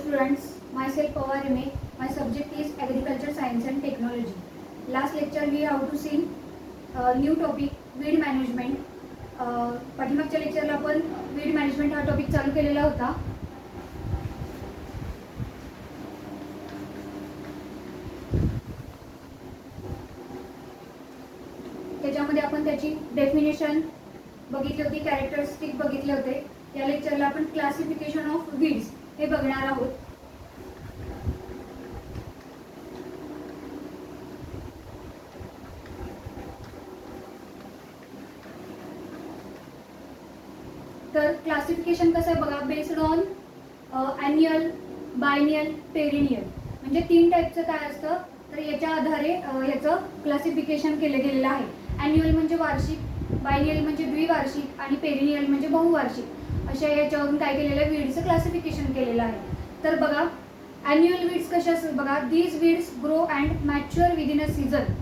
students, myself Pawar Rime. My subject is Agriculture Science and Technology. Last lecture we have to see new topic weed management. पाठीमागच्या लेक्चरला आपण weed management हा topic चालू केलेला होता. त्याच्यामध्ये आपण त्याची डेफिनेशन बघितली होती, कॅरेक्टरिस्टिक बघितले होते. या लेक्चरला आपण क्लासिफिकेशन ऑफ वीड्स हे बघणार आहोत. तर क्लासिफिकेशन कसं आहे बघा, based on annual, biennial, perennial म्हणजे तीन टाईपचं काय असतं. तर याच्या आधारे याचं क्लासिफिकेशन केलं गेलेलं आहे. ॲन्युअल म्हणजे वार्षिक, बायनियल म्हणजे द्विवार्षिक आणि पेरिनियल म्हणजे बहुवार्षिक, अशा याच्यावरून काय केलेलं आहे, वीड्सचं क्लासिफिकेशन केलेलं आहे. तर बघा ॲन्युअल वीड्स कशा असतात बघा, these weeds grow and mature within a season.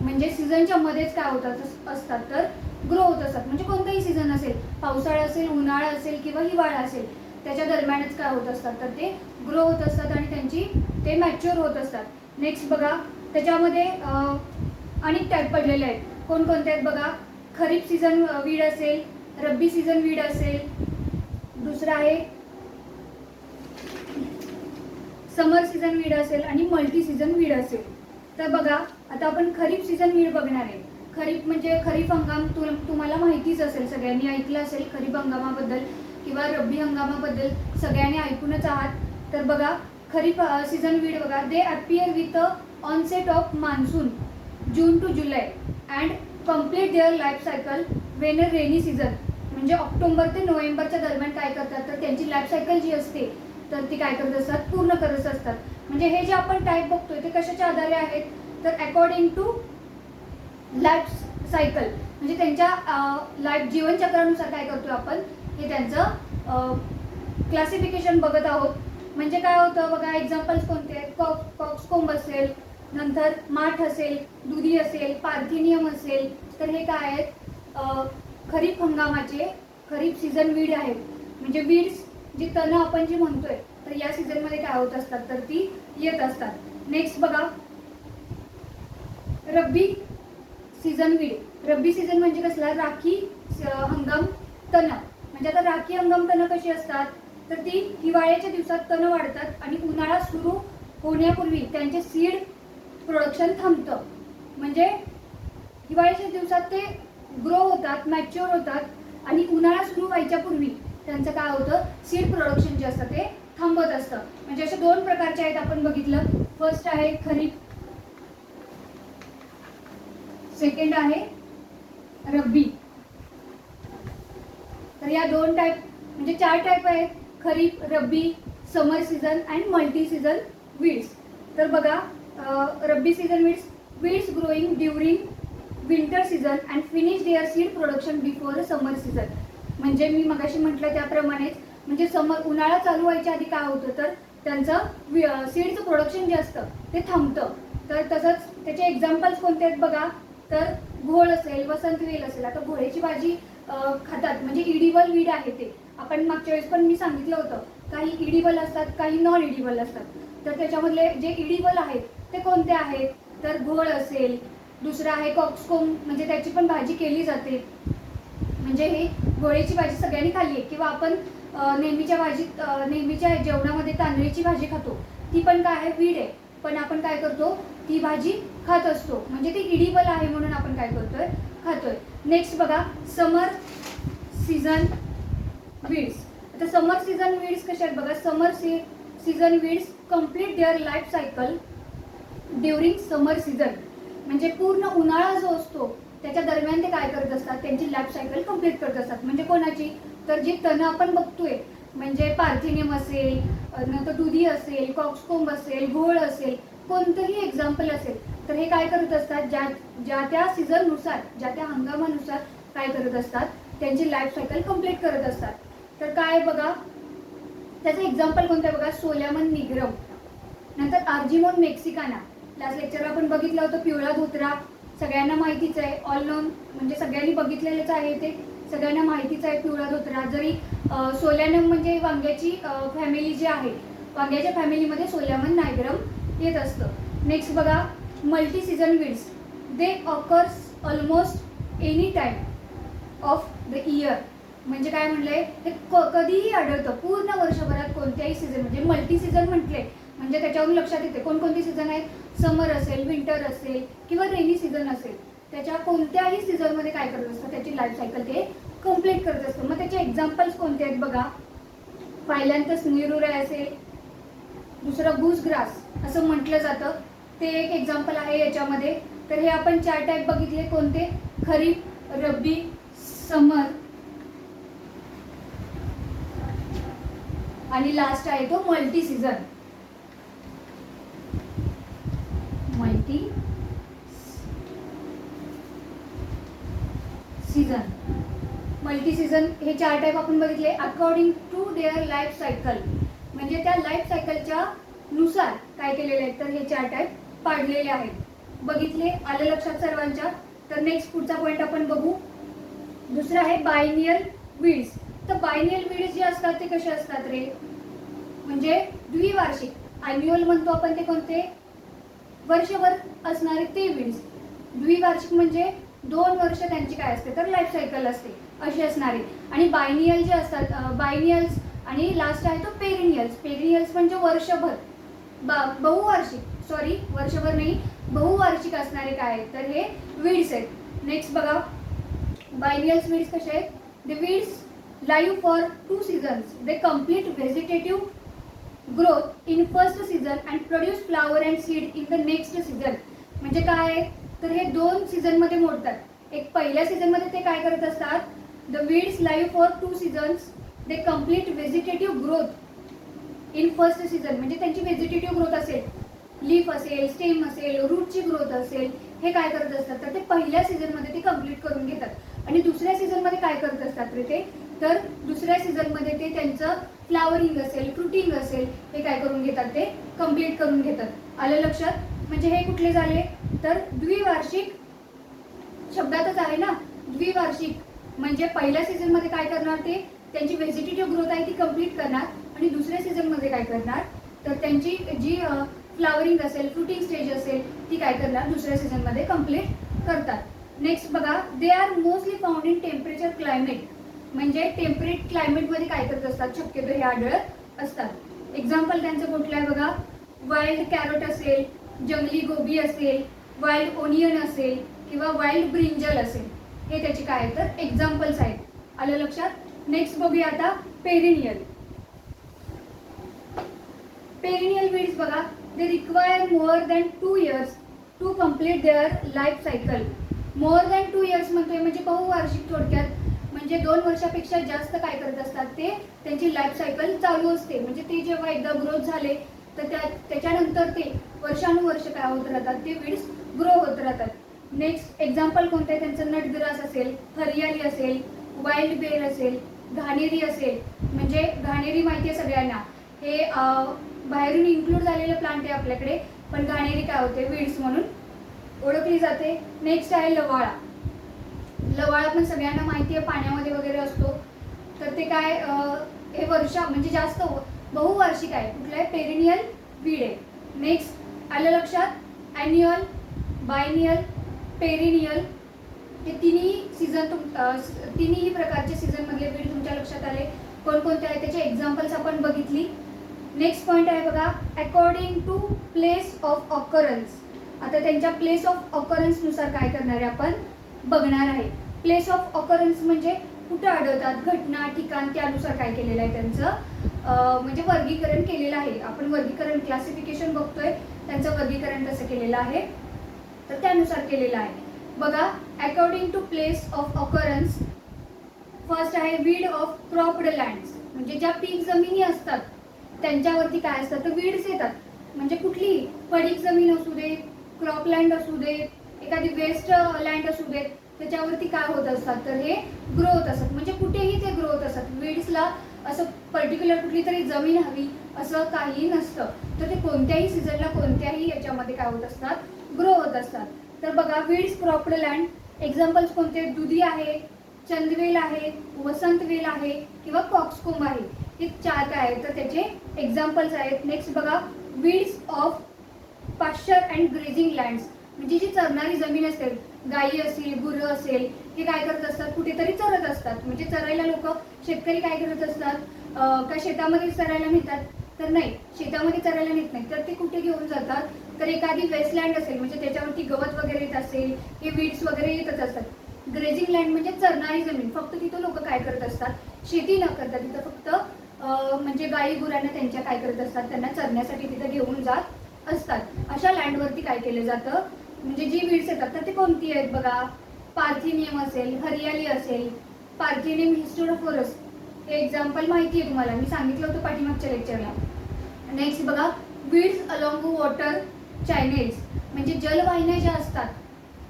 म्हणजे सीझनच्या मध्येच काय होतात असतात, तर ग्रो होत असतात. म्हणजे कोणताही सीझन असेल, पावसाळा असेल, उन्हाळा असेल किंवा हिवाळा असेल, त्याच्या दरम्यानच काय होत असतात, तर ते ग्रो होत असतात आणि ते मॅच्युअर होत असतात. नेक्स्ट बघा, त्याच्यामध्ये अनेक टाईप पडलेले आहेत. कोणकोणते आहेत बघा, खरीप सीझन वीड असेल, रब्बी सीझन वीड असेल, दुसरं आहे समर सीझन वीड असेल आणि मल्टी सीझन वीड असेल. तर बघा आता आपण खरीप सीझन वीड बघणार आहे. खरीप म्हणजे खरीप हंगाम तुम्हाला माहितीच असेल, सगळ्यांनी ऐकलं असेल खरीप हंगामाबद्दल किंवा रब्बी हंगामाबद्दल सगळ्यांनी ऐकूनच आहात. तर बघा खरीप सीझन वीड बघा, they appear with onset of monsoon June to July and complete their life cycle when a rainy season. म्हणजे ऑक्टोबर ते नोव्हेंबरच्या दरम्यान काय करतात, तर त्यांची लाईफ सायकल जी असते तर ती काय करत असतात, पूर्ण करत असतात. म्हणजे हे जे आपण टाईप बघतोय ते कशाच्या आधारे आहेत, तर अकॉर्डिंग टू लाईफ सायकल म्हणजे त्यांच्या लाईफ जीवनचक्रानुसार काय करतोय आपण, हे त्यांचं क्लासिफिकेशन बघत आहोत. म्हणजे काय होतं बघा, एक्झाम्पल्स कोणते आहेत, कॉक्सकोम्ब असेल, नंतर माठ असेल, दुधी असेल, पार्थिनियम असेल. तर हे काय आहेत, खरीप हंगामाचे खरीप सीझन वीड आहेत. म्हणजे वीड्स जी तण आपण जी म्हणतोय तर या सीझनमध्ये काय होत असतात, तर ती येत असतात. नेक्स्ट बघा रब्बी सीझन वीड. रब्बी सीझन म्हणजे कसला, राखी हंगाम तण. म्हणजे आता राखी हंगाम तण कशी असतात, तर ती हिवाळ्याच्या दिवसात तण वाढतात आणि उन्हाळा सुरू होण्यापूर्वी त्यांचे सीड प्रोडक्शन थांबतं. म्हणजे हिवाळ्याच्या दिवसात ते ग्रो होतात, मॅच्युअर होतात आणि उन्हाळा सुरू व्हायच्या पूर्वी त्यांचं काय होतं, सीड प्रोडक्शन जे असतं ते थांबत असतं. म्हणजे असे दोन प्रकारचे आहेत आपण बघितलं. फर्स्ट आहे खरीप, सेकंड आहे रब्बी. तर या दोन टाईप म्हणजे चार टाईप आहेत, kharif, rabi, summer season and multi season weeds. तर बघा rabi season weeds growing during winter season and finish their seed production before summer season. म्हणजे मी मगाशी म्हटलं त्याप्रमाणेच, म्हणजे उन्हाळा चालू व्हायच्या आधी काय होतं, तर त्यांचं सीडचं प्रोडक्शन जे असतं ते थांबतं. तर तसंच त्याचे एक्झाम्पल्स कोणते आहेत बघा, तर घोळ असेल, वसंत वेल असेल. आता घोळ्याची भाजी खातात म्हणजे इडिबल वीड आहे ते. आपण मागच्या वेळेस पण मी सांगितलं होतं, काही इडिबल असतात, काही नॉन इडिबल असतात. तर त्याच्यामधले जे इडिबल आहेत ते कोणते आहेत, तर घोळ असेल, दुसरं आहे कॉक्सकोम म्हणजे त्याची पण भाजी केली जाते. म्हणजे हे घोळ्याची भाजी सगळ्यांनी खाल्ली आहे किंवा आपण नेहमीच्या जेवणामध्ये तांदळीची भाजी खातो, ती पण काय आहे, वीड आहे. पण आपण काय करतो, ती भाजी खात असतो. म्हणजे ती इडिबल आहे म्हणून आपण काय करतोय, खातोय. नेक्स्ट बघा समर सीझन वीड्स. आता समर सीझन वीड्स कशा आहेत बघा, summer season weeds complete their life cycle during summer season. म्हणजे पूर्ण उन्हाळा जो असतो त्याच्या दरम्यान ते काय करत असतात, त्यांची लाईफ सायकल कम्प्लीट करत असतात. म्हणजे कोणाची, तर जी तण आपण बघतोय म्हणजे पार्थिनियम असेल, नंतर दुधी असेल, कॉक्सकोम्ब असेल, घोळ असेल, कोणतंही एक्झाम्पल असेल, तर हे काय करत असतात, ज्या त्या सीझननुसार, ज्या त्या हंगामानुसार काय करत असतात, त्यांची लाईफ सायकल कम्प्लीट करत असतात. तर काय बघा त्याचं एक्झाम्पल कोणतं आहे बघा, सोल्यामन निग्रम, नंतर आर्जिमोन मेक्सिकाना. लास्ट लेक्चर आपण बघितलं होतं, पिवळा धोत्रा सगळ्यांना माहितीच आहे, ऑल नोन म्हणजे सगळ्यांनी बघितलेलंच आहे, ते सगळ्यांना माहितीच आहे पिवळा धोत्रा. जरी सोल्यानम म्हणजे वांग्याची फॅमिली जी आहे वांग्याच्या फॅमिलीमध्ये सोल्यामन नायग्रम येत असतं. नेक्स्ट बघा multi season weeds. They occurs almost any time of the year. म्हणजे काय म्हणलंय, ते कधीही आढळतं पूर्ण वर्षभरात कोणत्याही सीझन. म्हणजे मल्टी सीझन म्हटले म्हणजे त्याच्यावरून लक्षात येते कोणकोणती सीझन आहेत. समर असेल, विंटर असेल किंवा रेनी सीझन असेल, त्याच्या कोणत्याही सीझनमध्ये काय करत असतं, त्याची लाईफ सायकल ते कम्प्लीट करत असतं. मग त्याचे एक्झाम्पल्स कोणते आहेत बघा. फायलॅन्थस निरुराय असेल, दुसरं गुस ग्रास असं म्हटलं जातं, ते एक एक्झाम्पल आहे याच्यामध्ये. तर हे आपण 4 टाईप बघितले कोणते, खरीप, रब्बी, समर आणि लास्ट आहे तो मल्टी सीझन. मल्टी सीझन हे 4 टाईप आपण बघितले according to their life cycle. म्हणजे त्या लाईफ सायकलच्या नुसार काय केलेले आहेत, तर हे 4 टाईप पाडलेले आहेत. बघितले, आलं लक्षात सर्वांच्या. तर नेक्स्ट पुढचा पॉईंट आपण बघू. दुसरा आहे बायनियल वीड्स. तर बायनियल वीड्स जे असतात ते कसे असतात रे, म्हणजे द्विवार्षिक. ॲन्युअल म्हणतो आपण ते कोणते, वर्षभर असणारे ते वीड्स. द्विवार्षिक म्हणजे 2 वर्ष त्यांची काय असते, तर लाईफ सायकल असते अशी असणारे. आणि बायनियल जे असतात, बायनियल्स आणि लास्ट आहे तो पेरिनियल्स. पेरिनियल्स म्हणजे वर्षभर, बहुवार्षिक, सॉरी वर्षभर नाही, बहुवार्षिक असणारे काय आहेत, तर हे वीड्स आहेत. नेक्स्ट बघा बायनियल्स वीड्स कसे आहेत. The weeds live for 2 seasons. They complete vegetative growth in first season and produce flower and seed in the next season. म्हणजे काय आहे, तर हे 2 सीझनमध्ये मोडतात. एक पहिल्या सीझनमध्ये ते काय करत असतात, the weeds live for 2 seasons. They complete vegetative growth in first season. म्हणजे त्यांची व्हेजिटेटिव्ह ग्रोथ असेल, लीफ असेल, स्टेम असेल, रूटची ग्रोथ असेल, हे काय करत असतात, तर ते पहिल्या सीझनमध्ये ते कम्प्लीट करून घेतात. आणि दुसऱ्या सीझनमध्ये काय करत असतात रे ते, तर दुसऱ्या सीझनमध्ये ते त्यांचं फ्लावरिंग असेल, फ्रुटिंग असेल, हे काय करून घेतात, ते कम्प्लीट करून घेतात. आलं लक्षात. म्हणजे हे कुठले झाले, तर द्विवार्षिक शब्दातच आहे ना, द्विवार्षिक. म्हणजे पहिल्या सीझनमध्ये काय करणार, ते त्यांची व्हेजिटेटिव्ह ग्रोथ आहे ती कम्प्लीट करणार. आणि दुसऱ्या सीझनमध्ये काय करणार, तर त्यांची जी फ्लावरिंग असेल, फ्रुटिंग स्टेज असेल, ती काय करणार, दुसऱ्या सीझनमध्ये कम्प्लीट करतात. नेक्स्ट बघा they are mostly found in temperature climate. म्हणजे टेम्परेट क्लायमेटमध्ये काय करत असतात, शक्यतो हे आढळत असतात. एक्झाम्पल त्यांचं कुठलं आहे बघा. वाईल्ड कॅरोट असेल, जंगली गोबी असेल, वाईल्ड ओनियन असेल किंवा वाईल्ड ब्रिंजल असेल, हे त्याचे काय आहेत, तर एक्झाम्पल्स आहेत. आलं लक्षात. नेक्स्ट बघूया आता पेरिनियल. पेरिनियल वीड्स बघा. They require more than 2 years to complete their life cycle. More than 2 years म्हणतोय म्हणजे बहुवार्षिक. थोडक्यात म्हणजे 2 वर्षापेक्षा जास्त काय करत असतात, ते त्यांची लाईफ सायकल चालू असते. म्हणजे ते जेव्हा एकदा ग्रोथ झाले तर त्याच्यानंतर ते वर्षानुवर्ष काय होत राहतात, ते वीड्स ग्रो होत राहतात. नेक्स्ट एक्झाम्पल कोणतं आहे त्यांचं, नटग्रास असेल, हरियाली असेल, वाईल्ड बेर असेल, घाणेरी असेल. म्हणजे घाणेरी माहिती आहे सगळ्यांना, हे बाहेरून इन्क्लूड झालेलं प्लांट आहे आपल्याकडे, पण घाणेरी काय होते, वीड्स म्हणून ओळखली जाते. नेक्स्ट आहे लवाळा. लवाळा पण सगळ्यांना माहिती आहे, पाण्यामध्ये वगैरे असतो. तर ते काय, हे म्हणजे जास्त बहुवार्षिक आहे. कुठलं आहे, पेरिनियल वीड आहे. नेक्स्ट आलं लक्षात. ॲन्युअल, बायनियल, पेरिनियल हे तिन्ही प्रकारचे सीझनमधले वीड तुमच्या लक्षात आले. कोणकोणते आहे त्याचे एक्झाम्पल्स आपण बघितली. नेक्स्ट पॉईंट आहे बघा. According to place of occurrence. आता त्यांच्या प्लेस ऑफ ऑकरन्स नुसार काय करणार आहे आपण बघणार आहे. प्लेस ऑफ ऑकरन्स म्हणजे कुठं आढळतात, घटना, ठिकाण, त्यानुसार काय केलेलं आहे त्यांचं म्हणजे वर्गीकरण केलेलं आहे. आपण वर्गीकरण क्लासिफिकेशन बघतोय, त्यांचं वर्गीकरण कसं केलेलं आहे, तर त्यानुसार केलेलं आहे. बघा according to place of occurrence. First आहे वीड ऑफ क्रॉप्ड लँड्स. म्हणजे ज्या पीक जमिनी असतात त्यांच्यावरती काय असतात, तर वीड्स येतात. म्हणजे कुठलीही पडीक जमीन असू दे, क्रॉपलँड असू दे, एखादी वेस्ट लँड असू देत, त्याच्यावरती काय होत असतात, तर हे ग्रो होत असतात. म्हणजे कुठेही ते ग्रो होत असतात. वीड्सला असं पर्टिक्युलर कुठली तरी जमीन हवी असं काही नसतं. तर ते कोणत्याही सीझनला कोणत्याही याच्यामध्ये काय होत असतात, ग्रो होत असतात. तर बघा वीड्स क्रॉप्ड लँड. एक्झाम्पल्स कोणते, दुधी आहे, चंदवेल आहे, वसंतवेल आहे किंवा कॉक्सकोंब आहे. हे 4 काय आहेत तर त्याचे एक्झाम्पल्स आहेत. नेक्स्ट बघा, weeds of Pasteur and grazing lands, म्हणजे जी चरणारी जमीन असेल, गायी असेल, गुरं असेल, हे काय करत असतात, कुठेतरी चरत असतात. म्हणजे चरायला लोक शेतकरी काय करत असतात, का शेतामध्ये चरायला नेतात तर नाही, शेतामध्ये चरायला नेत नाही, तर ते कुठे घेऊन जातात, तर एखादी वेस्टलँड असेल म्हणजे त्याच्यावरती गवत वगैरे येत असेल, हे वीड्स वगैरे येतच असतात. ग्रेझिंग लँड म्हणजे चरणारी जमीन, फक्त तिथं लोक काय करत असतात, शेती न करता तिथं फक्त म्हणजे गायी गुरांना त्यांच्या काय करत असतात, त्यांना चरण्यासाठी तिथं घेऊन जात असतात. अशा लँडवरती काय केलं जातं, म्हणजे जी वीड्स येतात तर ती कोणती आहेत बघा, पार्थिनियम असेल, हरियाली असेल, पार्थिनियम हिस्टोडोफोरस, हे एक्झाम्पल माहिती आहे तुम्हाला, मी सांगितलं होतं पाठीमागच्या लेक्चरला. नेक्स्ट बघा, वीड्स अलॉंग वॉटर चॅनेल्स, म्हणजे जलवाहिन्या ज्या असतात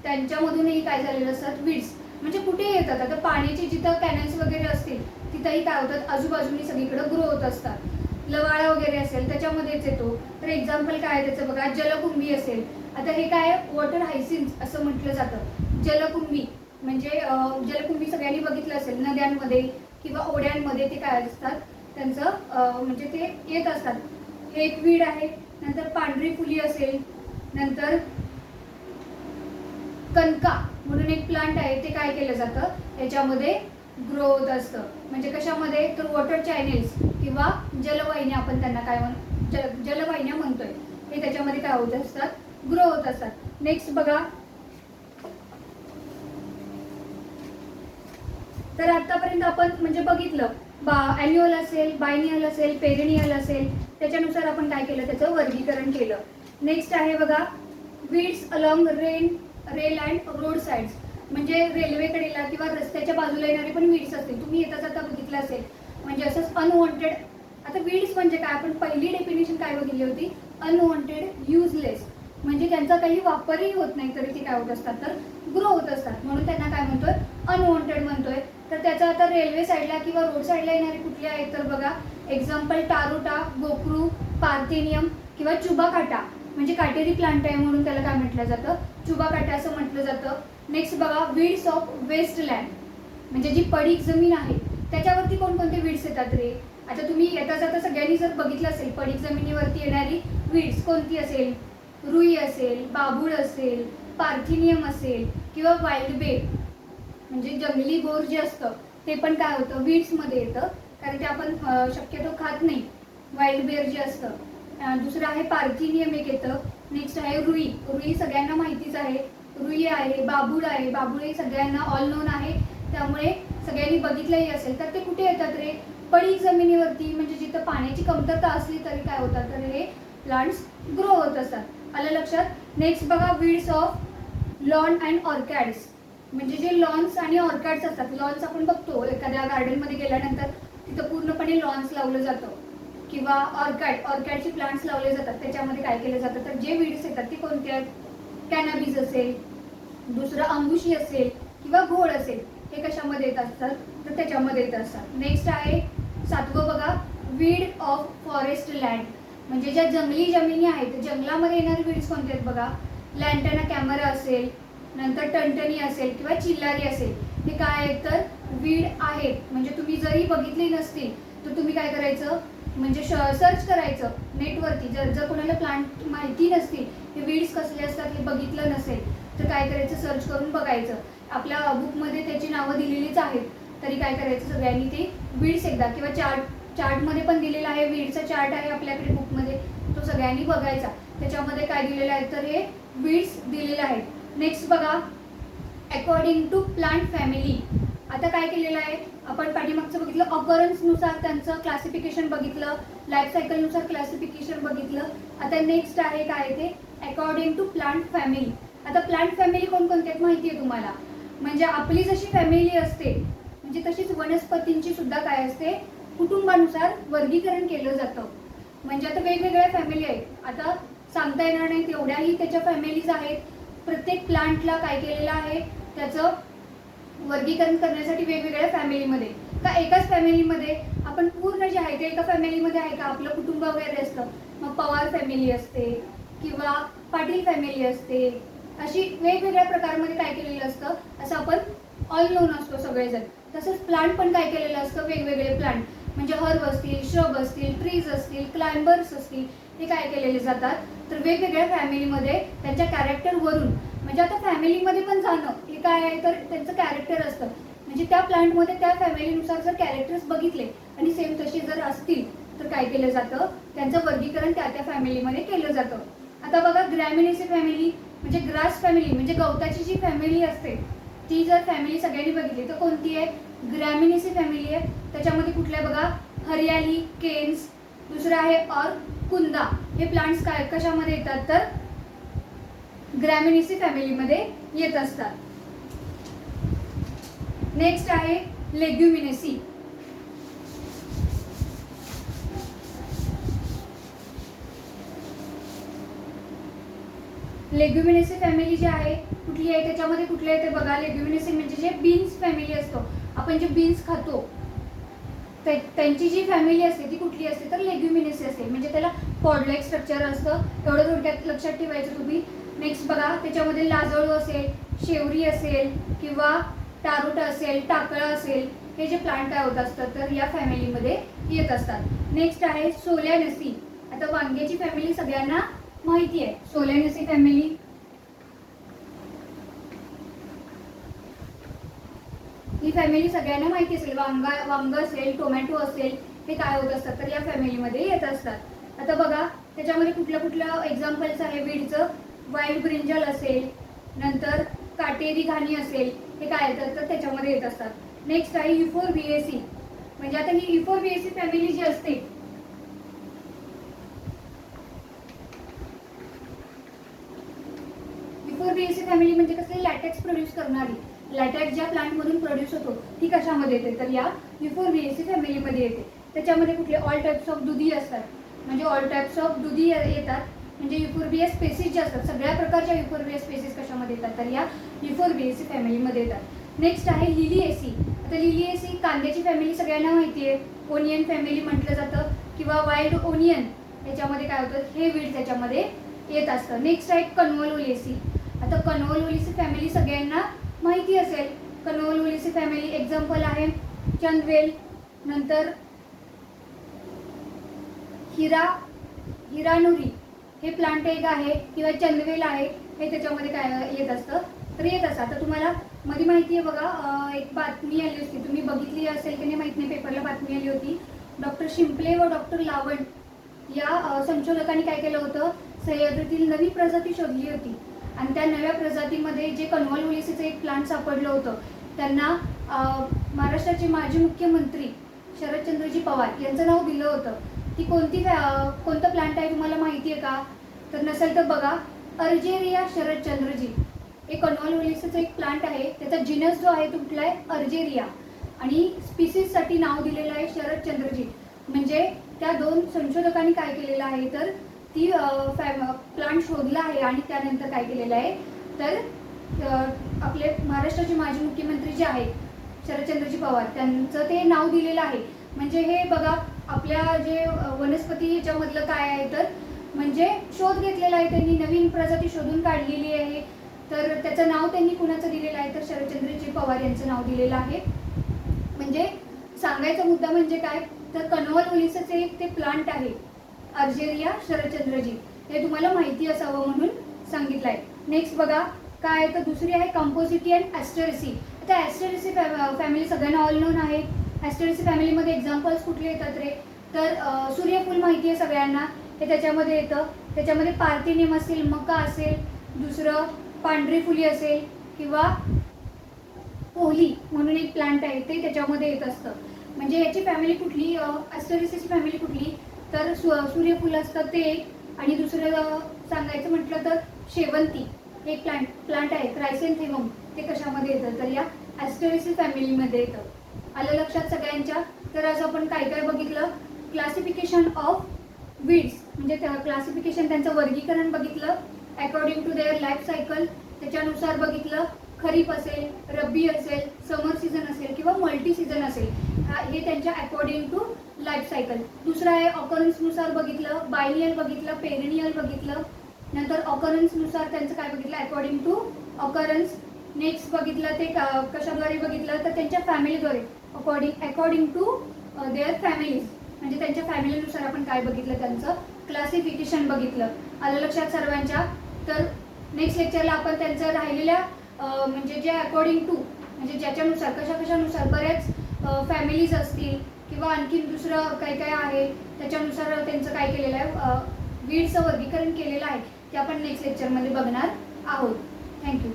त्यांच्यामधूनही काय झालेलं असतात, वीड्स म्हणजे कुठे येतात, आता पाण्याचे जिथं कॅनल्स वगैरे असतील तिथंही काय होतात, आजूबाजूनी सगळीकडे ग्रो होत असतात. लवाळा वगैरे असेल त्याच्यामध्येच येतो. तर एक्झाम्पल काय आहे त्याचं बघा, जलकुंभी असेल, आता हे काय वॉटर हायसिन्स असं म्हटलं जातं. जलकुंभी म्हणजे जलकुंभी सगळ्यांनी बघितलं असेल, नद्यांमध्ये किंवा ओढ्यांमध्ये ते काय असतात, त्यांचं म्हणजे ते येत असतात. हे एक वीड आहे. नंतर पांढरी फुली असेल, नंतर कनका म्हणून एक प्लांट आहे, ते काय केलं जातं, त्याच्यामध्ये ग्रो होत असतं. म्हणजे कशामध्ये, तर वॉटर चॅनेल्स किंवा जलवाहिन्या, आपण त्यांना काय जलवाहिन्या म्हणतोय, हे त्याच्यामध्ये काय होत असतात, ग्रो होत असतात. नेक्स्ट बघा, तर आतापर्यंत आपण म्हणजे बघितलं, ॲन्युअल असेल, बायनियल असेल, पेरिनियल असेल, त्याच्यानुसार आपण काय केलं, त्याचं वर्गीकरण केलं. नेक्स्ट आहे बघा, weeds along rail and road sides, म्हणजे रेल्वेकडेला किंवा रस्त्याच्या बाजूला येणारे पण वीड्स असतील, तुम्ही येता जाता बघितलं असेल. म्हणजे असंच अनवॉन्टेड, आता वीड्स म्हणजे काय, आपण पहिली डेफिनेशन काय बघितली होती, अनवॉन्टेड, युजलेस, म्हणजे त्यांचा काही वापरही होत नाही तरी ते काय होत असतात, तर ग्रो होत असतात, म्हणून त्यांना काय म्हणतोय, अनवॉन्टेड म्हणतोय. तर त्याचा आता रेल्वे साईडला किंवा रोड साईडला येणारे कुठले आहेत तर बघा, एक्झाम्पल टारुटा, गोक्रू, पार्थेनियम किंवा चुबाकाटा, म्हणजे काटेरी प्लांट आहे म्हणून त्याला काय म्हटलं जातं, चुबाकाटा असं म्हटलं जातं. नेक्स्ट बघा, वीड्स ऑफ वेस्टलँड, म्हणजे जी पडीक जमीन आहे त्याच्यावरती कोणकोणते वीड्स येतात रे, आता तुम्ही येता जाता सगळ्यांनी जर बघितलं असेल, पडीक जमिनीवरती येणारी वीड्स कोणती असेल, रुई असेल, बाबूळ असेल, पार्थिनियम असेल किंवा वाईल्ड बेर, म्हणजे जंगली बोर जे असतं ते पण काय होतं, वीड्समध्ये येतं, कारण ते आपण शक्यतो खात नाही, वाईल्ड बेर जे असतं. दुसरं आहे पार्थिनियम एक येतं. नेक्स्ट आहे रुई, रुई सगळ्यांना माहितीच आहे, रुई आहे, बाबूळ आहे, बाबूळ हे सगळ्यांना ऑल नोन आहे, त्यामुळे सगळ्यांनी बघितलंही असेल. तर ते कुठे येतात रे, पडीक जमिनीवरती, म्हणजे जिथं पाण्याची कमतरता असली तरी काय होतात, तर हे प्लांट्स ग्रो होत असतात. आलं लक्षात. नेक्स्ट बघा, वीड्स ऑफ लॉन अँड ऑर्कॅड्स, म्हणजे जे लॉन्स आणि ऑर्कॅड्स असतात. लॉन्स आपण बघतो एखाद्या गार्डनमध्ये गेल्यानंतर तिथं पूर्णपणे लॉन्स लावलं जातं किंवा ऑर्कॅडचे प्लांट्स लावले जातात, त्याच्यामध्ये काय केलं जातं, तर जे वीड्स येतात ते कोणते आहेत, कॅनॅबिस असेल, दुसरं अंबुशी असेल किंवा घोड असेल, हे कशामध्ये येत असतात, तर त्याच्यामध्ये येत असतात. नेक्स्ट आहे 7वं बघा, वीड ऑफ फॉरेस्ट लँड, म्हणजे ज्या जंगली जमिनी आहेत, जंगलामध्ये येणारे वीड्स कोणते आहेत बघा, लँटना कॅमेरा असेल, नंतर टणटणी असेल किंवा चिल्लारी असेल, हे काय आहेत तर वीड आहेत. म्हणजे तुम्ही जरी बघितली नसतील तर तुम्ही काय करायचं, म्हणजे सर्च करायचं नेटवरती, जर कोणाला प्लांट माहिती नसतील, हे वीड्स कसले असतात हे बघितलं नसेल तर काय करायचं, सर्च करून बघायचं. आपल्या बुकमध्ये त्याची नावं दिलेलीच आहेत, तरी काय करायचं, सगळ्यांनी ते वीड्स एकदा, किंवा चार्टमध्ये पण दिलेला आहे, वीडचा चार्ट आहे आपल्याकडे बुकमध्ये, तो सगळ्यांनी बघायचा. त्याच्यामध्ये काय दिलेलं आहे तर हे वीड्स दिलेले आहेत. नेक्स्ट बघा, अकॉर्डिंग टू प्लांट फॅमिली, आता काय केलेलं आहे, आपण पाठीमागचं बघितलं, ऑकरन्सनुसार त्यांचं क्लासिफिकेशन बघितलं, लाईफ सायकलनुसार क्लासिफिकेशन बघितलं. आता नेक्स्ट आहे काय ते, अकॉर्डिंग टू प्लांट फॅमिली. आता प्लांट फॅमिली कोणकोणते आहेत माहिती आहे तुम्हाला, म्हणजे आपली जशी फॅमिली असते म्हणजे तशीच वनस्पतींची सुद्धा काय असते, कुटुंबानुसार वर्गीकरण केलं जातं. म्हणजे आता वेगवेगळ्या फॅमिली आहेत, आता सांगता येणार नाही तेवढ्याही त्याच्या फॅमिलीज आहेत. प्रत्येक प्लांटला काय केलेलं आहे, त्याचं वर्गीकरण करण्यासाठी वेगवेगळ्या फॅमिलीमध्ये, का एकाच फॅमिलीमध्ये आपण पूर्ण जे आहे ते एका फॅमिलीमध्ये आहे का, आपलं कुटुंब वगैरे असतं, मग पवार फॅमिली असते किंवा पाटील फॅमिली असते, अशी वेगवेगळ्या प्रकारमध्ये काय केलेलं असतं, असं आपण ऑल नोन असतो सगळेजण. तसंच प्लांट पण काय केलेलं असतं, वेगवेगळे प्लांट. म्हणजे हर्ब असतील, श्रब असतील, ट्रीज असतील, क्लाइंबर्स असतील, हे काय केलेले जातात तर वेगवेगळ्या फॅमिलीमध्ये त्यांच्या कॅरेक्टरवरून, म्हणजे आता फॅमिलीमध्ये पण जाणं हे काय आहे तर त्यांचं कॅरेक्टर असतं, म्हणजे त्या प्लांटमध्ये त्या फॅमिलीनुसार जर कॅरेक्टर्स बघितले आणि सेम तसे जर असतील तर काय केलं जातं, त्यांचं वर्गीकरण त्या त्या फॅमिलीमध्ये केलं जातं. आता बघा ग्रॅमिनेसी फॅमिली म्हणजे ग्रास फॅमिली, म्हणजे गवताची जी फॅमिली असते ती जर फॅमिली सगळ्यांनी बघितली तर कोणती आहे, ग्रॅमिनेसी फॅमिली आहे. त्याच्यामध्ये कुठल्या बघा, हरियाली, केन्स, दुसरं आहे और कुंदा, हे प्लांट्स काय कशामध्ये येतात तर ग्रॅमिनेसी फॅमिलीमध्ये येत असतात. नेक्स्ट आहे लेग्युमिनेसी. लेग्युमिनेसी फॅमिली जी आहे कुठली आहे, त्याच्यामध्ये कुठले आहे ते बघा. लेग्युमिनेसी म्हणजे जे बीन्स फॅमिली असतो, आपण जे बीन्स खातो त्यांची जी फॅमिली असते ती कुठली असते तर लेग्युमिनेसी असते, म्हणजे त्याला पॉड लाईक स्ट्रक्चर असतं, एवढं थोडक्यात लक्षात ठेवायचं तुम्ही. नेक्स्ट बघा, त्याच्यामध्ये लाजळू असेल, शेवरी असेल किंवा टारोट असेल, टाकळा असेल, हे जे प्लांट होत असतात तर या फॅमिलीमध्ये येत असतात. नेक्स्ट आहे सोलॅनेसी. आता वांग्याची फॅमिली सगळ्यांना माहिती आहे, सोलॅनेसी फॅमिली. ही फॅमिली सगळ्यांना माहिती असेल, वांग असेल, टोमॅटो असेल, हे काय होत असतात तर या फॅमिलीमध्ये येत असतात. आता बघा त्याच्यामध्ये कुठल्या कुठल्या एक्झाम्पल्स आहे वीडचं, वाईल्ड ब्रिंजल असेल, नंतर काटेरी घाणी असेल, हे काय येतात तर त्याच्यामध्ये येत असतात. नेक्स्ट आहे युफोर्बिएसी. म्हणजे आता ही युफोर्बिएसी फॅमिली जी असते युफोर्बिएसी फॅमिली म्हणजे कसली, लॅटेक्स प्रोड्यूस करणारी, लॅटेक्स ज्या प्लांटमधून प्रोड्यूस होतो ती कशामध्ये येते तर या युफोर्बिएसी फॅमिलीमध्ये येते. त्याच्यामध्ये कुठले ऑल टाइप्स ऑफ दुधी असतात, म्हणजे ऑल टाइप्स ऑफ दुधी येतात, म्हणजे युफोर्बिया स्पेसीज जे असतात सगळ्या प्रकारच्या युफोर्बिया स्पेसीज कशामध्ये येतात तर या युफोर्बिएसी फॅमिलीमध्ये येतात. नेक्स्ट आहे लिलिएसी. आता लिलिएसी कांद्याची फॅमिली सगळ्यांना माहिती आहे, ओनियन फॅमिली म्हटलं जातं किंवा वाईल्ड ओनियन, याच्यामध्ये काय होतं हे वीड त्याच्यामध्ये येत असतं. नेक्स्ट आहे कन्व्होल्युलेसी. आता कन्व्होल्युलेसी फॅमिली सगळ्यांना माहिती असेल, कन्व्होल्युलेसी फॅमिली एक्झाम्पल आहे चंदवेल, नंतर हिरानुरी हे प्लांट एक आहे किंवा चंदवेल आहे, हे त्याच्यामध्ये काय येत असतं तर येत असतं. आता तुम्हाला मध्ये माहिती आहे बघा, एक बातमी आली होती, तुम्ही बघितली असेल की नाही माहित नाही, पेपरला बातमी आली होती. डॉक्टर शिंपले व डॉक्टर लावण या संशोधकांनी काय केलं होतं, सह्याद्रीतील नवी प्रजाती शोधली होती आणि त्या नव्या प्रजातीमध्ये जे कन्व्होल्युलेसीचं एक प्लांट सापडलं होतं, त्यांना महाराष्ट्राचे माजी मुख्यमंत्री शरदचंद्रजी पवार यांचं नाव दिलं होतं. ती कोणतं प्लांट आहे तुम्हाला माहिती आहे का, तर नसेल तर बघा, अर्जेरिया शरदचंद्रजी. एक कन्व्होल्युलेसीचं एक प्लांट आहे, त्याचा जिनस जो आहे तो कुठला आहे, अर्जेरिया, आणि स्पीसीजसाठी नाव दिलेलं आहे शरदचंद्रजी. म्हणजे त्या दोन संशोधकांनी काय केलेलं आहे तर ती प्लांट शोधला आहे आणि त्यानंतर काय केलेलं आहे तर आपले महाराष्ट्राचे माजी मुख्यमंत्री जे आहेत शरदचंद्रजी पवार त्यांचं ते नाव दिलेलं आहे. म्हणजे हे बघा आपल्या जे वनस्पती याच्यामधलं काय आहे तर म्हणजे शोध घेतलेला आहे त्यांनी, नवीन प्रजाती शोधून काढलेली आहे, तर त्याचं नाव त्यांनी कुणाचं दिलेलं आहे तर शरदचंद्रजी पवार यांचं नाव दिलेलं आहे. म्हणजे सांगायचा मुद्दा म्हणजे काय तर कन्व्होल्युलेसीचे एक ते प्लांट आहे अर्जेरिया शरदचंद्रजी, हे तुम्हाला माहिती असावं म्हणून सांगितलं आहे. नेक्स्ट बघा काय आहे तर दुसरी आहे कंपोझिटी अँड ॲस्टरेसी. आता ॲस्टरेसी फॅमिली सगळ्यांना ऑल नोन आहे. ॲस्टरेसी फॅमिलीमध्ये एक्झाम्पल्स कुठले येतात रे तर सूर्यफूल माहिती आहे सगळ्यांना, हे त्याच्यामध्ये येतं. त्याच्यामध्ये पार्थिनियम असेल, मका असेल, दुसरं पांढरी फुली असेल किंवा पोहली म्हणून एक प्लांट आहे ते त्याच्यामध्ये येत असतं. म्हणजे याची फॅमिली कुठली, ॲस्टरेसीची फॅमिली कुठली तर सूर्यफूल असतं ते एक, आणि दुसरं सांगायचं म्हटलं तर शेवंती एक प्लांट आहे क्रायसॅन्थेमम, ते कशामध्ये येतं तर या ॲस्टरेसी फॅमिलीमध्ये येतं. आलं लक्षात सगळ्यांच्या. तर आज आपण काय काय बघितलं, क्लासिफिकेशन ऑफ वीड्स म्हणजे क्लासिफिकेशन त्यांचं वर्गीकरण बघितलं according to their life cycle, त्याच्यानुसार बघितलं खरीप असेल, रब्बी असेल, समर सीझन असेल किंवा मल्टी सीझन असेल, हे त्यांच्या अकॉर्डिंग टू लाईफ सायकल. दुसरं आहे ऑकरन्सनुसार बघितलं, बायनियल बघितलं, पेरिनियल बघितलं, नंतर ऑकरन्सनुसार त्यांचं काय बघितलं अकॉर्डिंग टू ऑकरन्स. नेक्स्ट बघितलं ते कशाद्वारे बघितलं तर त्यांच्या फॅमिलीद्वारे अकॉर्डिंग टू देअर फॅमिलीज, म्हणजे त्यांच्या फॅमिलीनुसार आपण काय बघितलं, त्यांचं क्लासिफिकेशन बघितलं. आलं लक्षात सर्वांच्या? तर नेक्स्ट लेक्चरला आपण त्यांचं राहिलेल्या म्हणजे जे अकॉर्डिंग टू, म्हणजे ज्याच्यानुसार कशानुसार बऱ्याच फॅमिलीज असतील किंवा आणखीन दुसरं काय काय आहे त्याच्यानुसार त्यांचं काय केलेलं आहे, वीडचं वर्गीकरण केलेलं आहे, ते आपण नेक्स्ट लेक्चरमध्ये बघणार आहोत. थँक्यू.